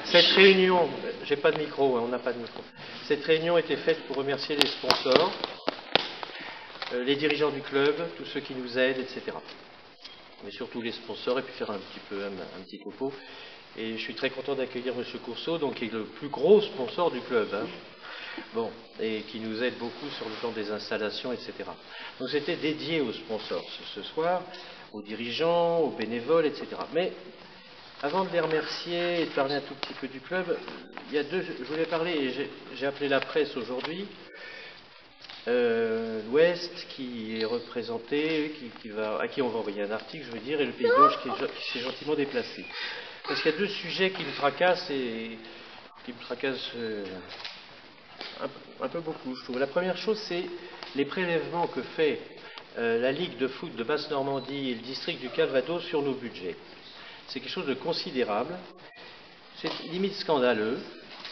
Cette réunion, j'ai pas de micro, hein, on n'a pas de micro. Cette réunion était faite pour remercier les sponsors, les dirigeants du club, tous ceux qui nous aident, etc. Mais surtout les sponsors, et puis faire un petit topo. Et je suis très content d'accueillir M. Courceau, donc, qui est le plus gros sponsor du club. Hein. Bon, et qui nous aide beaucoup sur le plan des installations, etc. Donc c'était dédié aux sponsors ce soir, aux dirigeants, aux bénévoles, etc. Mais avant de les remercier et de parler un tout petit peu du club, il y a je voulais parler, et j'ai appelé la presse aujourd'hui, l'Ouest qui est représenté, à qui on va envoyer un article, je veux dire, et le Pays d'Auge qui s'est gentiment déplacé. Parce qu'il y a deux sujets qui me tracassent un peu beaucoup, je trouve. La première chose, c'est les prélèvements que fait la Ligue de foot de Basse-Normandie et le district du Calvados sur nos budgets. C'est quelque chose de considérable, c'est limite scandaleux,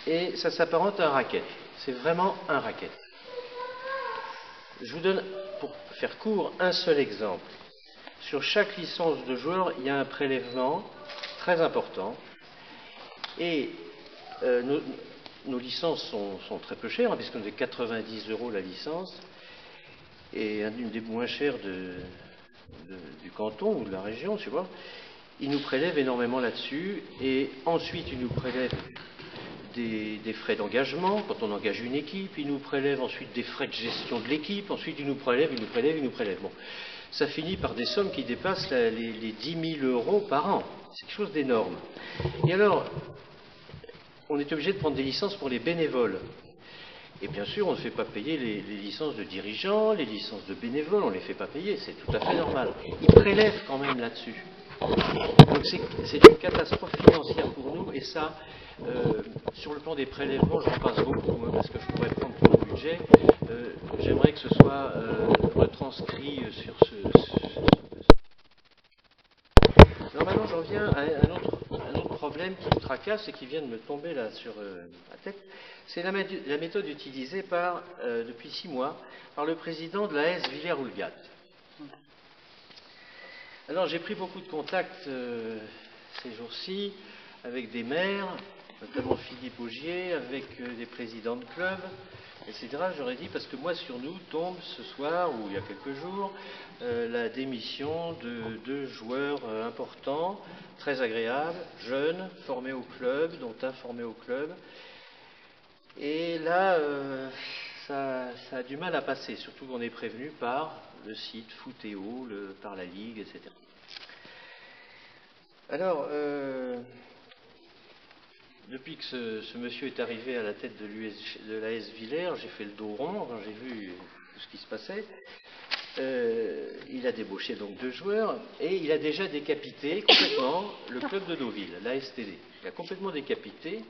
et ça s'apparente à un racket. C'est vraiment un racket. Je vous donne, pour faire court, un seul exemple. Sur chaque licence de joueur, il y a un prélèvement très important, et nos licences sont très peu chères, hein, puisqu'on est 90 € la licence, et une des moins chères du canton ou de la région, tu vois. Ils nous prélèvent énormément là-dessus, et ensuite ils nous prélèvent des frais d'engagement quand on engage une équipe, ils nous prélèvent ensuite des frais de gestion de l'équipe, ensuite ils nous prélèvent. Bon, ça finit par des sommes qui dépassent les 10 000 € par an. C'est quelque chose d'énorme. Et alors, on est obligé de prendre des licences pour les bénévoles. Et bien sûr, on ne fait pas payer les licences de dirigeants, les licences de bénévoles, on ne les fait pas payer, c'est tout à fait normal. Ils prélèvent quand même là-dessus. Donc c'est une catastrophe financière pour nous, et ça, sur le plan des prélèvements, j'en passe beaucoup, hein, parce que je pourrais prendre tout le budget. J'aimerais que ce soit retranscrit sur Alors maintenant, j'en viens à un autre problème qui me tracasse et qui vient de me tomber là sur la tête. C'est la méthode utilisée depuis 6 mois par le président de la AS Villers-Houlgate. Alors j'ai pris beaucoup de contacts ces jours-ci avec des maires, notamment Philippe Augier, avec des présidents de clubs, etc. J'aurais dit, parce que moi sur nous tombe ce soir, ou il y a quelques jours, la démission de 2 joueurs importants, très agréables, jeunes, formés au club, dont un formé au club. Et là, ça a du mal à passer, surtout qu'on est prévenu par le site Footéo, par la Ligue, etc. Alors, depuis que ce monsieur est arrivé à la tête de l'AS Villers, j'ai fait le dos rond, j'ai vu tout ce qui se passait. Il a débauché donc 2 joueurs, et il a déjà décapité complètement le club de Deauville, l'ASTD. Il a complètement décapité.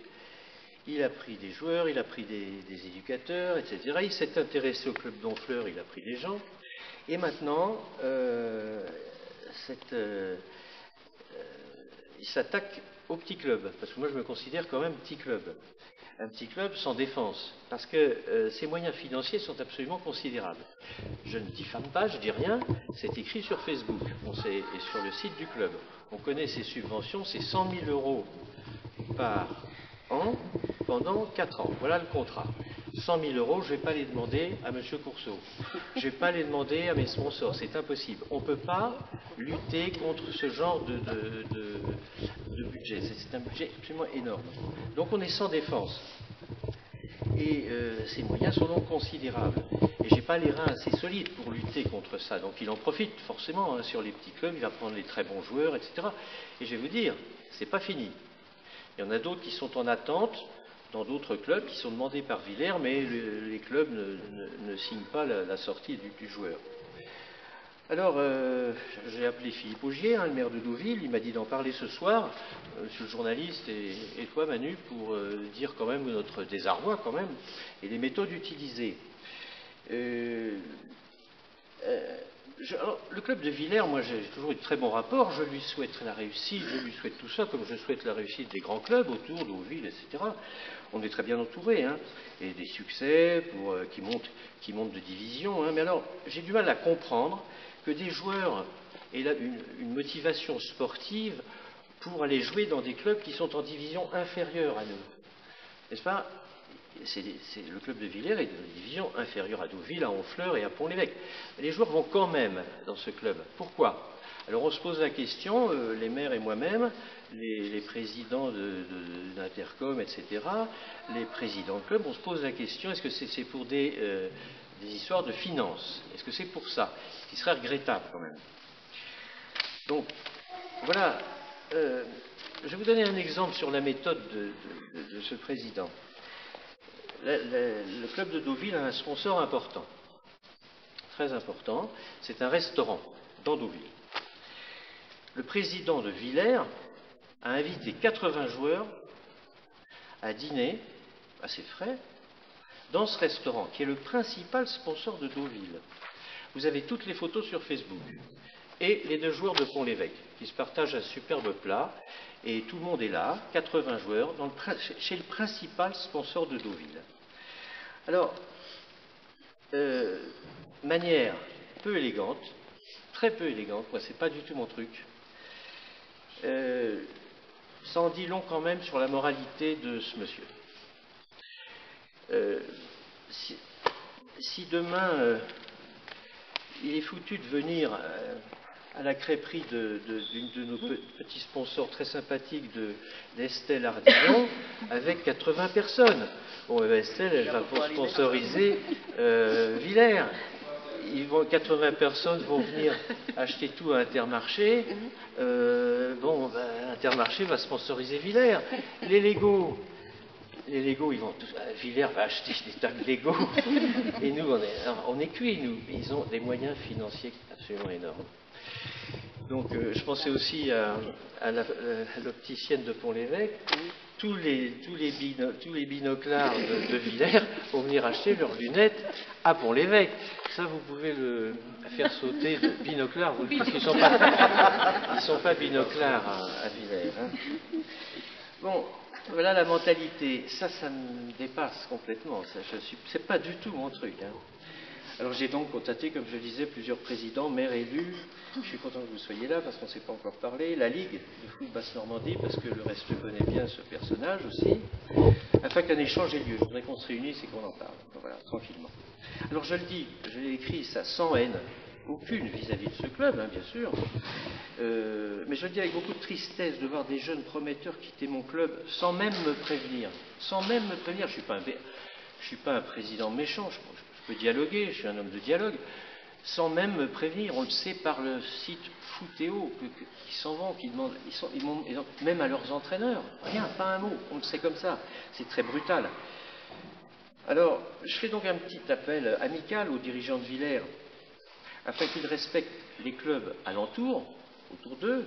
Il a pris des joueurs, il a pris des éducateurs, etc. Il s'est intéressé au club d'Honfleur, il a pris des gens. Et maintenant, il s'attaque au petit club, parce que moi je me considère quand même petit club. Un petit club sans défense, parce que ses moyens financiers sont absolument considérables. Je ne diffame pas, je dis rien, c'est écrit sur Facebook, et sur le site du club. On connaît ses subventions, c'est 100 000 € par an pendant 4 ans. Voilà le contrat. 100 000 €, je ne vais pas les demander à M. Courceau. Je ne vais pas les demander à mes sponsors, c'est impossible. On ne peut pas lutter contre ce genre de budget. C'est un budget absolument énorme. Donc on est sans défense. Et ces moyens sont donc considérables. Et je n'ai pas les reins assez solides pour lutter contre ça. Donc il en profite forcément, hein, sur les petits clubs, il va prendre les très bons joueurs, etc. Et je vais vous dire, c'est pas fini. Il y en a d'autres qui sont en attente dans d'autres clubs qui sont demandés par Villers, mais les clubs ne signent pas la sortie du joueur. Alors, j'ai appelé Philippe Augier, hein, le maire de Deauville, il m'a dit d'en parler ce soir, monsieur le journaliste, et toi Manu, pour dire quand même notre désarroi quand même, et les méthodes utilisées. Alors, le club de Villers, moi j'ai toujours eu de très bons rapports, je lui souhaite la réussite, je lui souhaite tout ça, comme je souhaite la réussite des grands clubs autour d'Deauville, etc. On est très bien entouré, hein, et des succès qui montent de division, hein. Mais alors, j'ai du mal à comprendre que des joueurs aient une motivation sportive pour aller jouer dans des clubs qui sont en division inférieure à nous. N'est-ce pas? Le club de Villers est de division inférieure à Deauville, à Honfleur et à Pont-l'Évêque. Les joueurs vont quand même dans ce club. Pourquoi? Alors on se pose la question, les maires et moi-même, les présidents d'Intercom, etc., les présidents de club, on se pose la question, est-ce que c'est pour des histoires de finances? Est-ce que c'est pour ça? Ce qui serait regrettable quand même. Donc, voilà. Je vais vous donner un exemple sur la méthode de ce président. Le club de Deauville a un sponsor important, très important, c'est un restaurant dans Deauville. Le président de Villers a invité 80 joueurs à dîner, à ses frais, dans ce restaurant, qui est le principal sponsor de Deauville. Vous avez toutes les photos sur Facebook. Et les 2 joueurs de Pont-l'Évêque, qui se partagent un superbe plat, et tout le monde est là, 80 joueurs, chez le principal sponsor de Deauville. Alors, manière peu élégante, très peu élégante, moi c'est pas du tout mon truc. Ça en dit long quand même sur la moralité de ce monsieur. Si demain il est foutu de venir à la crêperie d'une de nos petits sponsors très sympathiques d'Estelle Ardillon avec 80 personnes. Bon, Estelle, elle va pour sponsoriser Villers. 80 personnes vont venir acheter tout à Intermarché. Intermarché va sponsoriser Villers. Les Lego, ils vont tous. Villers va acheter des tas de Lego. Et nous, on est cuits, nous. Ils ont des moyens financiers absolument énormes. Donc, je pensais aussi à l'opticienne de Pont-l'Évêque. Tous les binoclars de Villers vont venir acheter leurs lunettes à Pont-l'Évêque. Ça, vous pouvez le faire sauter de binoclars, parce qu'ils ne sont pas binoclars à Villers. Hein. Bon, voilà la mentalité. Ça me dépasse complètement. C'est pas du tout mon truc. Hein. Alors j'ai donc contacté, comme je le disais, plusieurs présidents, maires élus. Je suis content que vous soyez là parce qu'on ne s'est pas encore parlé. La Ligue de foot Basse-Normandie, parce que le reste connaît bien ce personnage aussi, afin qu'un échange ait lieu. Je voudrais qu'on se réunisse et qu'on en parle. Donc voilà, tranquillement. Alors je le dis, je l'ai écrit ça sans haine, aucune vis-à-vis de ce club, hein, bien sûr. Mais je le dis avec beaucoup de tristesse de voir des jeunes prometteurs quitter mon club sans même me prévenir. Sans même me prévenir. Je ne suis pas un président méchant. Je peux dialoguer, je suis un homme de dialogue, sans même me prévenir. On le sait par le site Footéo, qui s'en vont, qui demandent, même à leurs entraîneurs, rien, pas un mot, on le sait comme ça. C'est très brutal. Alors, je fais donc un petit appel amical aux dirigeants de Villers, afin qu'ils respectent les clubs alentours, autour d'eux,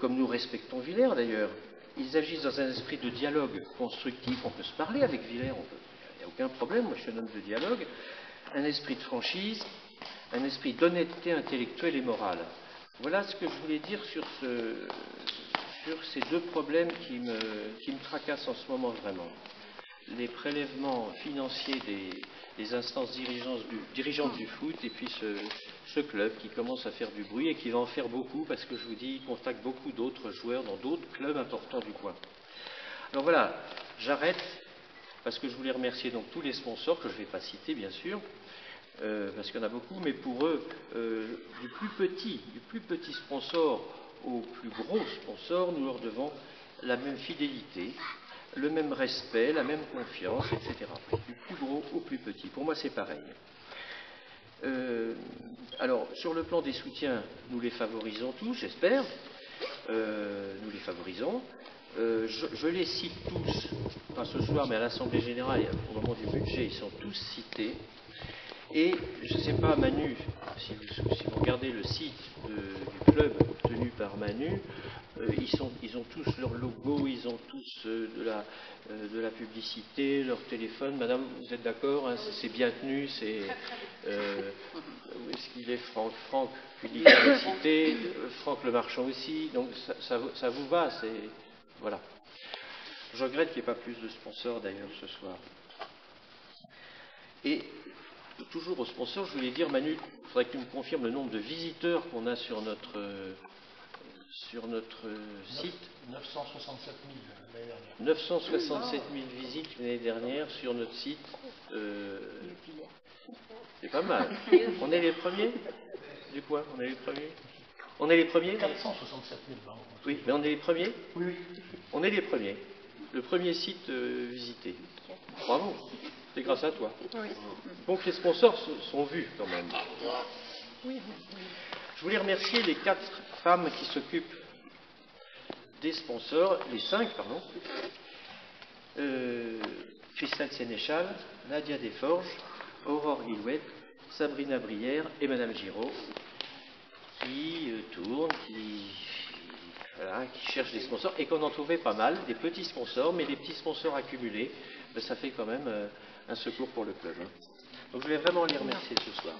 comme nous respectons Villers d'ailleurs. Ils agissent dans un esprit de dialogue constructif, on peut se parler avec Villers, il n'y a aucun problème, moi je suis un homme de dialogue, un esprit de franchise, un esprit d'honnêteté intellectuelle et morale. Voilà ce que je voulais dire sur ces 2 problèmes qui me tracassent en ce moment vraiment. Les prélèvements financiers des instances dirigeantes du foot et puis ce club qui commence à faire du bruit et qui va en faire beaucoup parce que je vous dis, il contacte beaucoup d'autres joueurs dans d'autres clubs importants du coin. Alors voilà, j'arrête parce que je voulais remercier donc tous les sponsors que je ne vais pas citer bien sûr, parce qu'il y en a beaucoup, mais pour eux, du plus petit sponsor au plus gros sponsor, nous leur devons la même fidélité, le même respect, la même confiance, etc. Du plus gros au plus petit. Pour moi, c'est pareil. Alors, sur le plan des soutiens, nous les favorisons tous, j'espère. Nous les favorisons. Je les cite tous, pas ce soir, mais à l'Assemblée Générale, au moment du budget, ils sont tous cités. Et je ne sais pas, Manu, si vous regardez le site du club tenu par Manu, ils ont tous leur logo, ils ont tous de la publicité, leur téléphone. Madame, vous êtes d'accord, hein, c'est bien tenu, c'est... où est-ce qu'il est, Franck Pudic l'a cité, Franck Le Marchand aussi, donc ça vous va, c'est... Voilà. Je regrette qu'il n'y ait pas plus de sponsors d'ailleurs ce soir. Et toujours aux sponsors, je voulais dire, Manu, il faudrait que tu me confirmes le nombre de visiteurs qu'on a sur sur notre site. 967 000 l'année dernière. 967 000 visites l'année dernière sur notre site. C'est pas mal. On est les premiers du coin. On est les premiers. On est les premiers. 467 000, pardon. Oui, mais on est les premiers. Oui, oui. On est les premiers. Le premier site visité. Bravo. C'est grâce à toi. Oui. Donc les sponsors sont vus quand même. Oui. Je voulais remercier les 4 femmes qui s'occupent des sponsors, les 5, pardon. Christelle Sénéchal, Nadia Desforges, Aurore Guillouette, Sabrina Brière et Madame Giraud, qui tournent, qui cherchent des sponsors, et qu'on en trouvait pas mal, des petits sponsors, mais les petits sponsors accumulés, ça fait quand même un secours pour le club. Donc je voulais vraiment les remercier ce soir.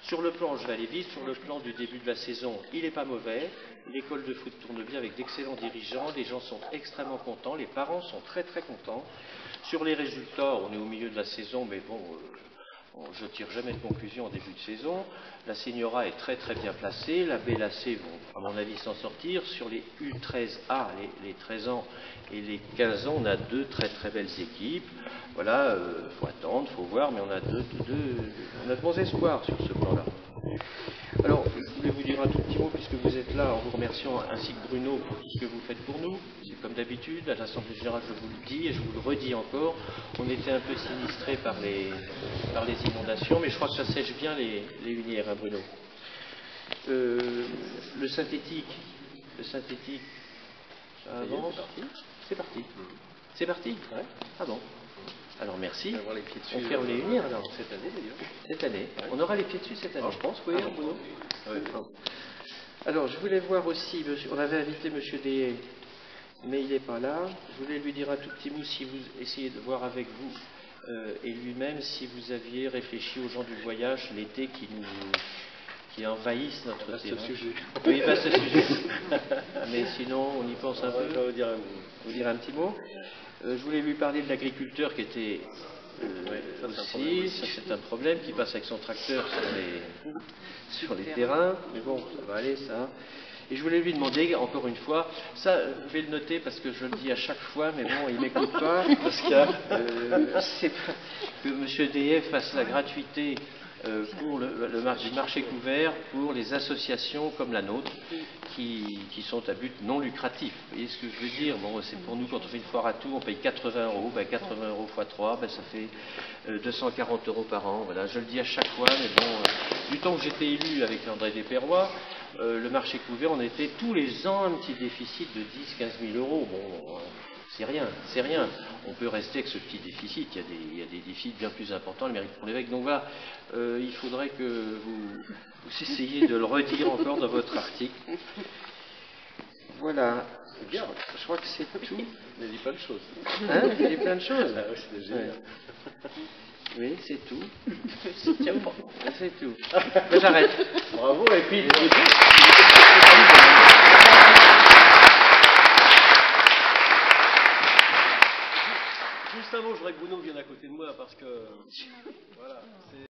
Sur le plan, je vais aller vite, sur le plan du début de la saison, il n'est pas mauvais. L'école de foot tourne bien avec d'excellents dirigeants, les gens sont extrêmement contents, les parents sont très très contents. Sur les résultats, on est au milieu de la saison, mais bon, je ne tire jamais de conclusion en début de saison. La Señora est très très bien placée, la BLAC vont à mon avis s'en sortir. Sur les U13A, les 13 ans et les 15 ans, on a 2 très très belles équipes. Voilà, faut attendre, faut voir, mais on a on a de bons espoirs sur ce plan-là. Alors, je voulais vous dire un tout petit mot, puisque vous êtes là, en vous remerciant, ainsi que Bruno, pour tout ce que vous faites pour nous. C'est comme d'habitude, à l'Assemblée Générale, je vous le dis, et je vous le redis encore, on était un peu sinistrés par les inondations, mais je crois que ça sèche bien les hunières, hein, Bruno. Le synthétique, ça avance. C'est parti. C'est parti. Ouais. Ah bon. Alors merci. On va avoir les pieds dessus. On ferme les hunières alors. Cette année d'ailleurs. Cette année. Ouais. On aura les pieds dessus cette année. Alors, je pense, oui, Bruno. Ouais. Alors, je voulais voir aussi, on avait invité M. Deshaies, mais il n'est pas là. Je voulais lui dire un tout petit mot, si vous essayez de voir avec vous et lui-même, si vous aviez réfléchi aux gens du voyage l'été qui envahissent notre terrain. Vaste sujet. Oui, vaste sujet. Mais sinon, on y pense un peu. Je vais vous dire un petit mot. Je voulais lui parler de l'agriculteur qui était aussi, ça c'est un problème, qui passe avec son tracteur sur les terrains, mais bon, ça va aller ça. Et je voulais lui demander, encore une fois, ça, vous pouvez le noter parce que je le dis à chaque fois, mais bon, il ne m'écoute pas, parce que M. Deshaies fasse la gratuité pour le marché couvert pour les associations comme la nôtre qui sont à but non lucratif. Vous voyez ce que je veux dire? Bon, c'est pour nous, quand on fait une foire à tout, on paye 80 €. 80 € x 3, ça fait 240 € par an. Voilà, je le dis à chaque fois, mais bon, du temps que j'étais élu avec André Desperrois, le marché couvert, on était tous les ans un petit déficit de 10-15 000 €. Bon, c'est rien. On peut rester avec ce petit déficit. Il y a des déficits bien plus importants, le mérite pour l'évêque. Donc voilà, il faudrait que vous essayiez de le redire encore dans votre article. Voilà. Bien. Je crois que c'est tout. Il a dit plein de choses. Hein? Il y a dit plein de choses. Ah oui, c'était génial. Oui, c'est tout. C'est tout. J'arrête. Bravo, et puis...